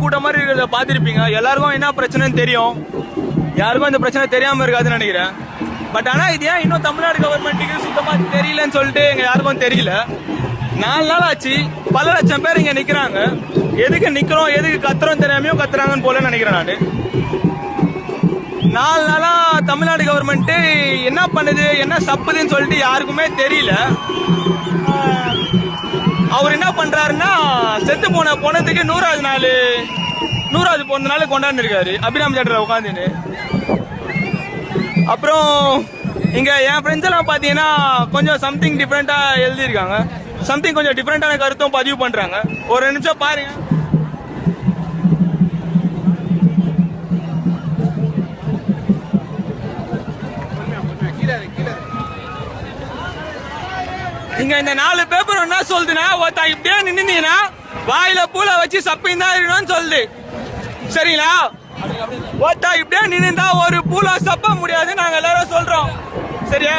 கூட்டம் மாதிரி இருக்கிறத பார்த்துருப்பீங்க. எல்லாருக்கும் என்ன பிரச்சனைன்னு தெரியும், யாருக்கும் இந்த பிரச்சனை தெரியாம இருக்காதுன்னு நினைக்கிறேன். பட் ஆனா இது ஏன் இன்னும் தமிழ்நாடு கவர்மெண்ட்டுக்கு சுத்தமா தெரியலன்னு சொல்லிட்டு எங்க யாருக்கும் தெரியல. 4 நாள் ஆச்சு, பல லட்சம் பேர் இங்க நிக்கிறாங்க. எதுக்கு நிக்கிறோம், எதுக்கு கத்துறோம் தெரியாமையும் கத்துறாங்கன்னு போல நினைக்கிறேன் நான். 4 நாளா தமிழ்நாடு கவர்மெண்ட் என்ன பண்ணுது, என்ன சப்புதுன்னு சொல்லிட்டு யாருக்குமே தெரியல. அவர் என்ன பண்றாருன்னா, செத்து போன பொண்ணத்துக்கு 100வது பிறந்த நாள் கொண்டாந்து இருக்காரு அபிராமி தேட்டர்ல உட்காந்துன்னு. அப்புறம் இங்க என் ஃப்ரெண்ட்ஸ் எல்லாம் பாத்தீங்கன்னா கொஞ்சம் சம்திங் டிஃப்ரெண்டா எழுதியிருக்காங்க. சம்திங் கொஞ்சம் டிஃப்ரெண்டான கருத்தும் பதிவு பண்றாங்க. ஒரு 2 நிமிஷம் பாருங்க. இங்க இந்த 4 பேப்பர் என்ன சொல்லுதுன்னா, ஒருத்தா இப்படியே நின்னுந்தீங்கன்னா வாயில பூல வச்சு சப்பின்னு தான் இருக்கணும்னு சொல்லுது. சரிங்களா? ஒருத்தா இப்படியே நின்னுந்தா ஒரு பூல சப்ப முடியாது நாங்க எல்லாரும் சொல்றோம். சரியா?